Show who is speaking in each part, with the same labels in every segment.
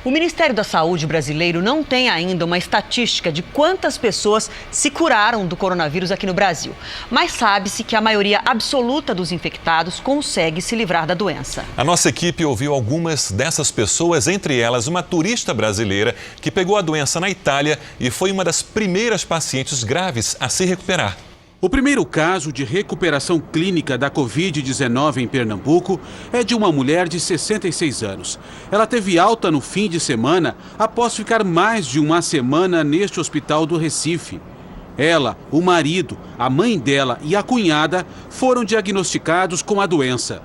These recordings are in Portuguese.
Speaker 1: O Ministério da Saúde brasileiro não tem ainda uma estatística de quantas pessoas se curaram do coronavírus aqui no Brasil. Mas sabe-se que a maioria absoluta dos infectados consegue se livrar da doença.
Speaker 2: A nossa equipe ouviu algumas dessas pessoas, entre elas uma turista brasileira que pegou a doença na Itália e foi uma das primeiras pacientes graves a se recuperar.
Speaker 3: O primeiro caso de recuperação clínica da Covid-19 em Pernambuco é de uma mulher de 66 anos. Ela teve alta no fim de semana após ficar mais de uma semana neste hospital do Recife. Ela, o marido, a mãe dela e a cunhada foram diagnosticados com a doença.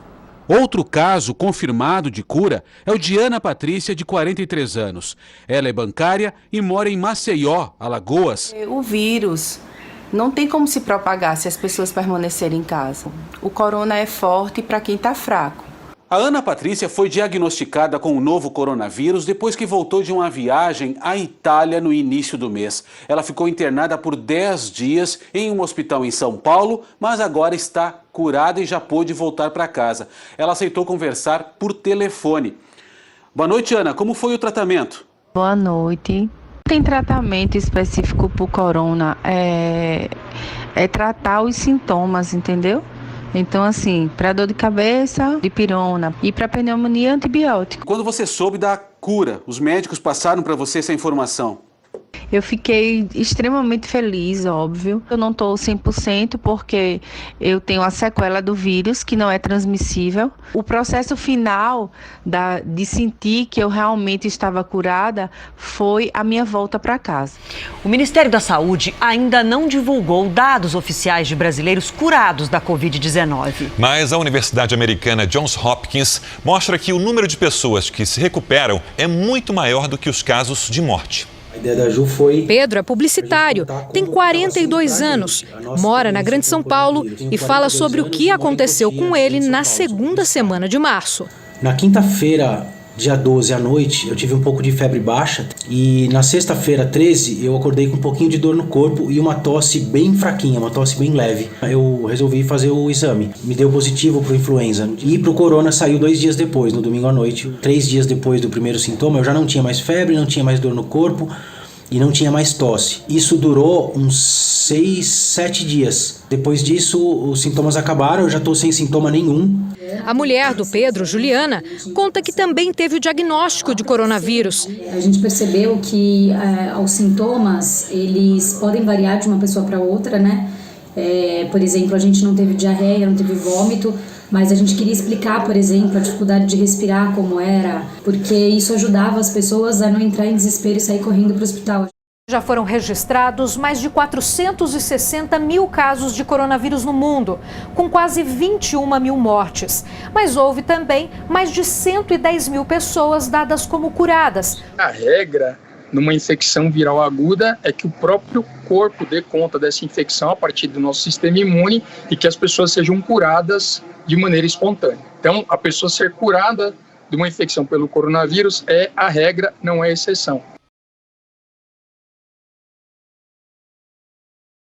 Speaker 3: Outro caso confirmado de cura é o de Ana Patrícia, de 43 anos. Ela é bancária e mora em Maceió, Alagoas.
Speaker 4: O vírus não tem como se propagar se as pessoas permanecerem em casa. O corona é forte para quem está fraco.
Speaker 3: A Ana Patrícia foi diagnosticada com o novo coronavírus depois que voltou de uma viagem à Itália no início do mês. Ela ficou internada por 10 dias em um hospital em São Paulo, mas agora está curada e já pôde voltar para casa. Ela aceitou conversar por telefone. Boa noite, Ana. Como foi o tratamento?
Speaker 4: Boa noite. Tem tratamento específico para o corona, é tratar os sintomas, entendeu? Então, assim, para dor de cabeça, dipirona, e para pneumonia, antibiótico.
Speaker 3: Quando você soube da cura, os médicos passaram para você essa informação?
Speaker 4: Eu fiquei extremamente feliz, óbvio. Eu não estou 100% porque eu tenho a sequela do vírus, que não é transmissível. O processo final de sentir que eu realmente estava curada foi a minha volta para casa.
Speaker 1: O Ministério da Saúde ainda não divulgou dados oficiais de brasileiros curados da Covid-19.
Speaker 2: Mas a Universidade Americana Johns Hopkins mostra que o número de pessoas que se recuperam é muito maior do que os casos de morte.
Speaker 5: A ideia da Ju foi...
Speaker 6: Pedro é publicitário, tem 42 anos, mora na Grande São Paulo e fala sobre o que aconteceu com ele na segunda semana de março.
Speaker 5: Na quinta-feira, dia 12 à noite, eu tive um pouco de febre baixa e na sexta-feira, 13, eu acordei com um pouquinho de dor no corpo e uma tosse bem fraquinha, uma tosse bem leve. Eu resolvi fazer o exame, me deu positivo para o influenza e para o corona saiu 2 dias depois, no domingo à noite. 3 dias depois do primeiro sintoma, eu já não tinha mais febre, não tinha mais dor no corpo e não tinha mais tosse. Isso durou uns 6, 7 dias. Depois disso, os sintomas acabaram, eu já estou sem sintoma nenhum.
Speaker 6: A mulher do Pedro, Juliana, conta que também teve o diagnóstico de coronavírus.
Speaker 7: A gente percebeu que os sintomas, eles podem variar de uma pessoa para outra, né? Por exemplo, a gente não teve diarreia, não teve vômito, mas a gente queria explicar, por exemplo, a dificuldade de respirar como era, porque isso ajudava as pessoas a não entrar em desespero e sair correndo para o hospital.
Speaker 6: Já foram registrados mais de 460 mil casos de coronavírus no mundo, com quase 21 mil mortes. Mas houve também mais de 110 mil pessoas dadas como curadas.
Speaker 8: A regra numa infecção viral aguda é que o próprio corpo dê conta dessa infecção a partir do nosso sistema imune e que as pessoas sejam curadas de maneira espontânea. Então, a pessoa ser curada de uma infecção pelo coronavírus é a regra, não é a exceção.